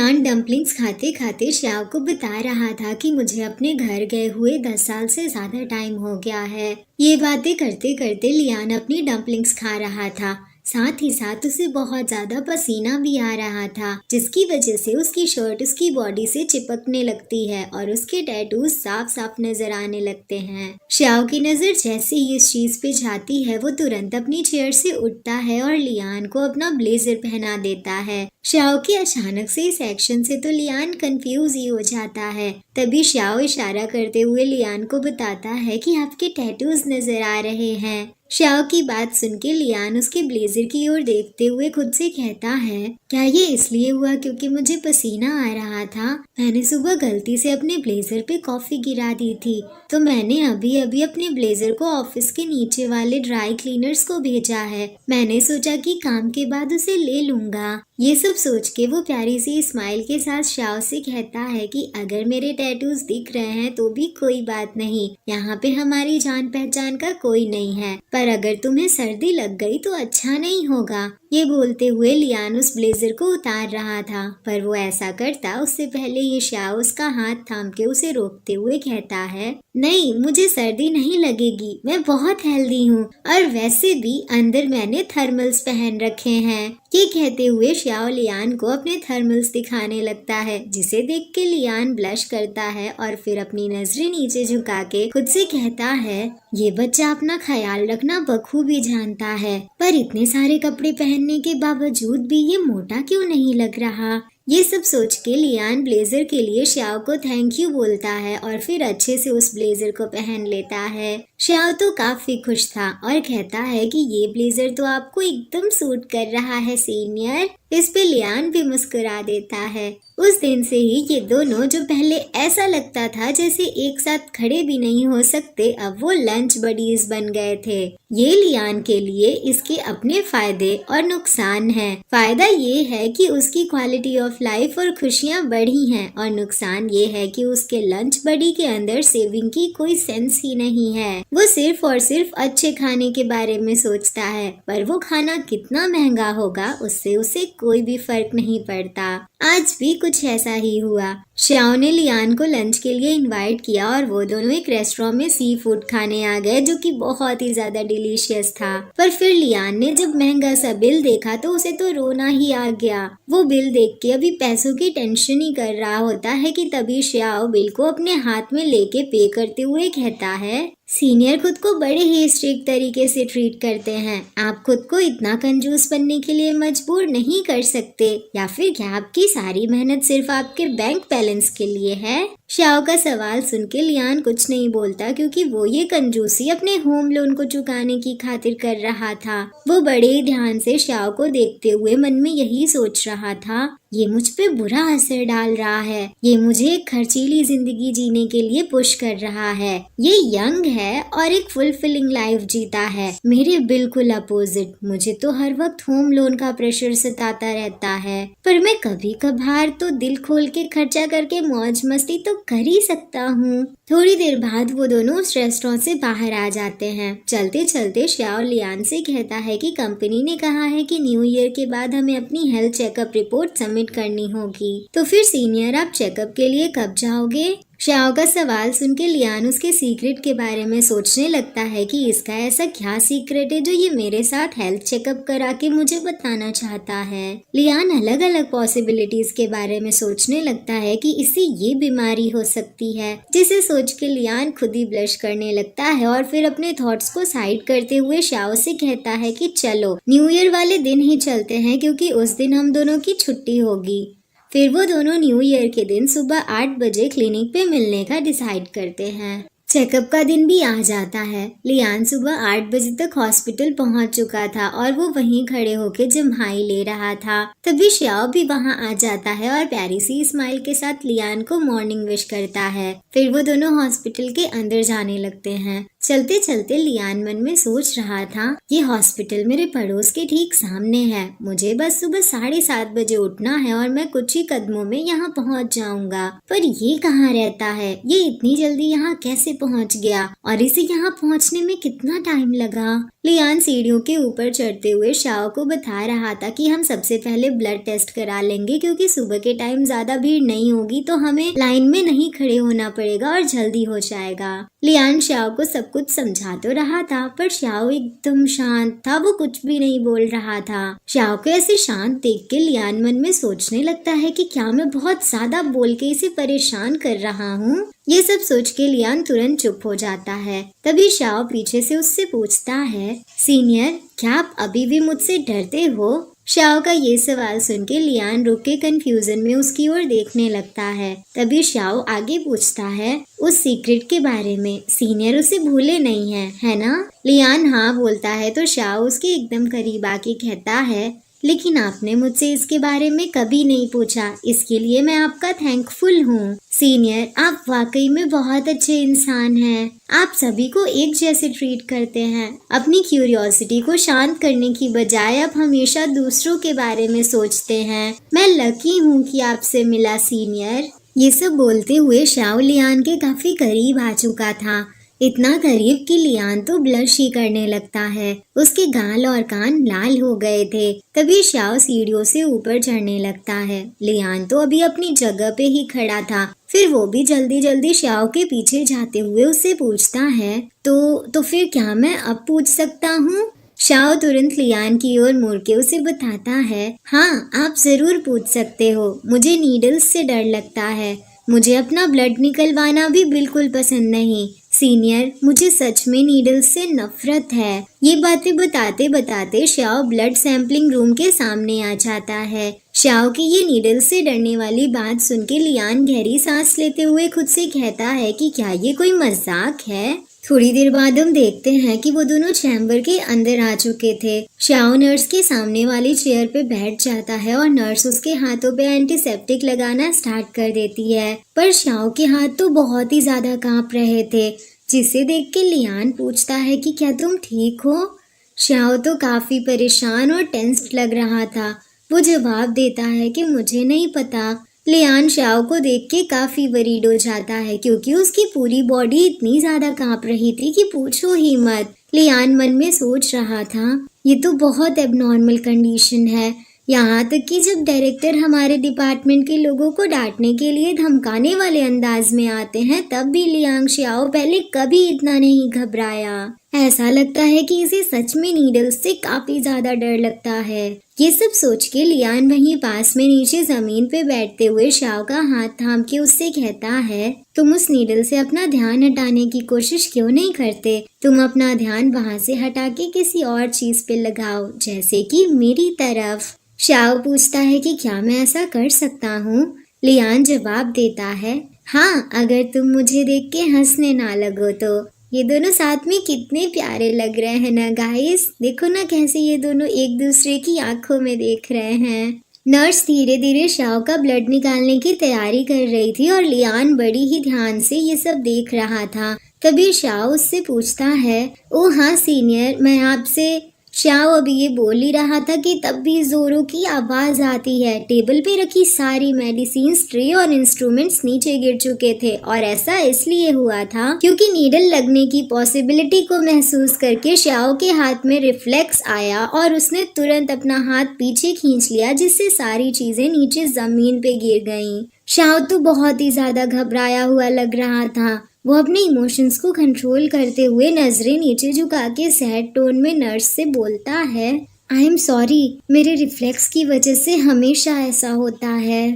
Lian dumplings खाते खाते श्याव को बता रहा था कि मुझे अपने घर गए हुए 10 साल से ज्यादा टाइम हो गया है। ये बातें करते करते लियान अपनी डम्पलिंग्स खा रहा था। साथ ही साथ उसे बहुत ज्यादा पसीना भी आ रहा था, जिसकी वजह से उसकी शर्ट उसकी बॉडी से चिपकने लगती है और उसके टैटूज साफ साफ नजर आने लगते हैं। श्याव की नजर जैसे ही इस चीज पे जाती है, वो तुरंत अपनी चेयर से उठता है और लियान को अपना ब्लेजर पहना देता है। श्याव के अचानक से इस एक्शन से तो लियान कंफ्यूज ही हो जाता है। तभी श्याव इशारा करते हुए लियान को बताता है कि आपके टैटूज नजर आ रहे हैं। श्याव की बात सुन के लियान उसके ब्लेजर की ओर देखते हुए खुद से कहता है, क्या ये इसलिए हुआ क्योंकि मुझे पसीना आ रहा था? मैंने सुबह गलती से अपने ब्लेजर पे कॉफी गिरा दी थी, तो मैंने अभी अभी अपने ब्लेजर को ऑफिस के नीचे वाले ड्राई क्लीनर्स को भेजा है। मैंने सोचा कि काम के बाद उसे ले लूंगा। ये सब सोच के वो प्यारी सी स्माइल के साथ श्याव से कहता है कि अगर मेरे टैटूज दिख रहे हैं तो भी कोई बात नहीं, यहाँ पे हमारी जान पहचान का कोई नहीं है, पर अगर तुम्हें सर्दी लग गई तो अच्छा नहीं होगा। ये बोलते हुए लियान उस ब्लेजर को उतार रहा था, पर वो ऐसा करता उससे पहले ये श्याव उसका हाथ थाम के उसे रोकते हुए कहता है, नहीं, मुझे सर्दी नहीं लगेगी, मैं बहुत हेल्दी हूँ और वैसे भी अंदर मैंने थर्मल्स पहन रखे हैं। ये कहते हुए श्याव लियान को अपने थर्मल्स दिखाने लगता है, जिसे देख के लियान ब्लश करता है और फिर अपनी नजरें नीचे झुका के खुद से कहता है, ये बच्चा अपना ख्याल रखना बखूबी जानता है, पर इतने सारे कपड़े पहनने के बावजूद भी ये मोटा क्यों नहीं लग रहा? ये सब सोच के लियान ब्लेजर के लिए श्याव को थैंक यू बोलता है और फिर अच्छे से उस ब्लेजर को पहन लेता है। श्याव तो काफी खुश था और कहता है कि ये ब्लेजर तो आपको एकदम सूट कर रहा है सीनियर। इस पे लियान भी मुस्कुरा देता है। उस दिन से ही ये दोनों, जो पहले ऐसा लगता था जैसे एक साथ खड़े भी नहीं हो सकते, अब वो लंच बडीज बन गए थे। ये लियान के लिए इसके अपने फायदे और नुकसान हैं। फायदा ये है कि उसकी क्वालिटी ऑफ लाइफ और खुशियाँ बढ़ी हैं, और नुकसान ये है कि उसके लंच बडी के अंदर सेविंग की कोई सेंस ही नहीं है। वो सिर्फ और सिर्फ अच्छे खाने के बारे में सोचता है, पर वो खाना कितना महंगा होगा उससे उसे कोई भी फर्क नहीं पड़ता। आज भी कुछ ऐसा ही हुआ। श्याव ने लियान को लंच के लिए इनवाइट किया और वो दोनों एक रेस्टोरेंट में सी फूड खाने आ गए, जो कि बहुत ही ज्यादा डिलीशियस था। पर फिर लियान ने जब महंगा सा बिल देखा तो उसे तो रोना ही आ गया। वो बिल देख के अभी पैसों की टेंशन ही कर रहा होता है कि तभी श्याव बिल को अपने हाथ में लेके पे करते हुए कहता है, सीनियर खुद को बड़े ही स्ट्रिक्ट तरीके से ट्रीट करते हैं। आप खुद को इतना कंजूस बनने के लिए मजबूर नहीं कर सकते, या फिर क्या आपकी सारी मेहनत सिर्फ आपके बैंक बैलेंस के लिए है? श्याव का सवाल सुन के लियान कुछ नहीं बोलता, क्योंकि वो ये कंजूसी अपने होम लोन को चुकाने की खातिर कर रहा था। वो बड़े ही ध्यान से श्याव को देखते हुए मन में यही सोच रहा था, ये मुझ पे बुरा असर डाल रहा है, ये मुझे एक खर्चीली जिंदगी जीने के लिए पुश कर रहा है। ये यंग है और एक फुलफिलिंग लाइफ जीता है, मेरे बिल्कुल अपोजिट। मुझे तो हर वक्त होम लोन का प्रेशर सताता रहता है, पर मैं कभी कभार तो दिल खोल के खर्चा करके मौज मस्ती तो कर ही सकता हूँ। थोड़ी देर बाद वो दोनों उस रेस्टोरेंट से बाहर आ जाते हैं। चलते चलते श्याव लियान से कहता है कि कंपनी ने कहा है कि न्यू ईयर के बाद हमें अपनी हेल्थ चेकअप रिपोर्ट सबमिट करनी होगी, तो फिर सीनियर आप चेकअप के लिए कब जाओगे? श्याव का सवाल सुन के लियान उसके सीक्रेट के बारे में सोचने लगता है कि इसका ऐसा क्या सीक्रेट है जो ये मेरे साथ हेल्थ चेकअप करा के मुझे बताना चाहता है। लियान अलग अलग पॉसिबिलिटीज के बारे में सोचने लगता है कि इससे ये बीमारी हो सकती है, जिसे सोच के लियान खुद ही ब्लश करने लगता है और फिर अपने थॉट्स को साइड करते हुए श्याव से कहता है कि चलो न्यू ईयर वाले दिन ही चलते हैं, क्योंकि उस दिन हम दोनों की छुट्टी होगी। फिर वो दोनों न्यू ईयर के दिन सुबह 8 बजे क्लिनिक पे मिलने का डिसाइड करते हैं। चेकअप का दिन भी आ जाता है। लियान सुबह 8 बजे तक हॉस्पिटल पहुंच चुका था और वो वहीं खड़े होके जम्हाई ले रहा था। तभी श्याव भी वहां आ जाता है और प्यारी सी स्माइल के साथ लियान को मॉर्निंग विश करता है। फिर वो दोनों हॉस्पिटल के अंदर जाने लगते हैं। चलते चलते लियान मन में सोच रहा था, ये हॉस्पिटल मेरे पड़ोस के ठीक सामने है, मुझे बस सुबह 7:30 बजे उठना है और मैं कुछ ही कदमों में यहाँ पहुँच जाऊंगा। पर ये कहाँ रहता है? ये इतनी जल्दी यहाँ कैसे पहुँच गया और इसे यहाँ पहुँचने में कितना टाइम लगा? लियान सीढ़ियों के ऊपर चढ़ते हुए शाओ को बता रहा था कि हम सबसे पहले ब्लड टेस्ट करा लेंगे, क्योंकि सुबह के टाइम ज्यादा भीड़ नहीं होगी तो हमें लाइन में नहीं खड़े होना पड़ेगा और जल्दी हो जाएगा। लियान शाओ को सब कुछ समझा तो रहा था, पर शाओ एकदम शांत था, वो कुछ भी नहीं बोल रहा था। शाओ को ऐसे शांत देख के लियान मन में सोचने लगता है कि क्या मैं बहुत ज्यादा बोल के इसे परेशान कर रहा हूँ। ये सब सोच के लियान तुरंत चुप हो जाता है। तभी शाओ पीछे से उससे पूछता है, सीनियर, क्या आप अभी भी मुझसे डरते हो? शाओ का ये सवाल सुन के लियान रुक के कंफ्यूजन में उसकी ओर देखने लगता है। तभी शाओ आगे पूछता है, उस सीक्रेट के बारे में सीनियर उसे भूले नहीं है ना? लियान हाँ बोलता है तो शाओ उसके एकदम करीब आके कहता है, लेकिन आपने मुझसे इसके बारे में कभी नहीं पूछा, इसके लिए मैं आपका थैंकफुल हूँ। सीनियर, आप वाकई में बहुत अच्छे इंसान हैं। आप सभी को एक जैसे ट्रीट करते हैं। अपनी क्यूरियोसिटी को शांत करने की बजाय आप हमेशा दूसरों के बारे में सोचते हैं। मैं लकी हूँ कि आपसे मिला सीनियर। ये सब बोलते हुए शाओ लियान के काफी करीब आ चुका था, इतना करीब कि लियान तो ब्लश ही करने लगता है। उसके गाल और कान लाल हो गए थे। तभी शाओ सीढ़ियों से ऊपर चढ़ने लगता है। लियान तो अभी अपनी जगह पे ही खड़ा था। फिर वो भी जल्दी जल्दी शाओ के पीछे जाते हुए उससे पूछता है, तो फिर क्या मैं अब पूछ सकता हूँ? शाओ तुरंत लियान की ओर मुड़ के उसे बताता है, हाँ आप जरूर पूछ सकते हो। मुझे नीडल्स से डर लगता है। मुझे अपना ब्लड निकलवाना भी बिल्कुल पसंद नहीं। सीनियर, मुझे सच में नीडल्स से नफरत है। ये बातें बताते बताते शाओ ब्लड सैंपलिंग रूम के सामने आ जाता है। शाओ की ये नीडल से डरने वाली बात सुन के लियान गहरी सांस लेते हुए खुद से कहता है कि क्या ये कोई मजाक है। थोड़ी देर बाद हम देखते हैं कि वो दोनों चैम्बर के अंदर आ चुके थे। शाओ नर्स के सामने वाली चेयर पे बैठ जाता है और नर्स उसके हाथों पे एंटीसेप्टिक लगाना स्टार्ट कर देती है। पर शाओ के हाथ तो बहुत ही ज्यादा कांप रहे थे, जिसे देख के लियान पूछता है कि क्या तुम ठीक हो? शाओ तो काफी परेशान और टेंस्ड लग रहा था। वो जवाब देता है कि मुझे नहीं पता। लियान शाओ को देख के काफी वरीड हो जाता है, क्योंकि उसकी पूरी बॉडी इतनी ज्यादा कांप रही थी कि पूछो ही मत। लियान मन में सोच रहा था, ये तो बहुत एबनॉर्मल कंडीशन है। यहाँ तक कि जब डायरेक्टर हमारे डिपार्टमेंट के लोगों को डांटने के लिए धमकाने वाले अंदाज में आते हैं, तब भी लियांग शाओ पहले कभी इतना नहीं घबराया। ऐसा लगता है कि इसे सच में नीडल्स से काफी ज्यादा डर लगता है। ये सब सोच के लियान वहीं पास में नीचे जमीन पे बैठते हुए शाओ का हाथ थाम के उससे कहता है, तुम उस नीडल से अपना ध्यान हटाने की कोशिश क्यों नहीं करते? तुम अपना ध्यान वहाँ से हटा के किसी और चीज पे लगाओ, जैसे कि मेरी तरफ। शाओ पूछता है कि क्या मैं ऐसा कर सकता हूँ? लियान जवाब देता है, हाँ, अगर तुम मुझे देख के हंसने ना लगो तो। ये दोनों साथ में कितने प्यारे लग रहे हैं ना गाइस। देखो ना कैसे ये दोनों एक दूसरे की आंखों में देख रहे हैं। नर्स धीरे धीरे शाओ का ब्लड निकालने की तैयारी कर रही थी और लियान बड़ी ही ध्यान से ये सब देख रहा था। तभी शाओ उससे पूछता है, ओ हाँ सीनियर, मैं आपसे। शाओ अभी ये बोल ही रहा था कि तब भी जोरों की आवाज आती है। टेबल पे रखी सारी मेडिसिन ट्रे और इंस्ट्रूमेंट्स नीचे गिर चुके थे, और ऐसा इसलिए हुआ था क्योंकि नीडल लगने की पॉसिबिलिटी को महसूस करके शाओ के हाथ में रिफ्लेक्स आया और उसने तुरंत अपना हाथ पीछे खींच लिया, जिससे सारी चीजें नीचे जमीन पे गिर गईं। शाओ तो बहुत ही ज्यादा घबराया हुआ लग रहा था। वो अपने इमोशंस को कंट्रोल करते हुए नजरें नीचे झुका के सैड टोन में नर्स से बोलता है, आई एम सॉरी, मेरे रिफ्लेक्स की वजह से हमेशा ऐसा होता है।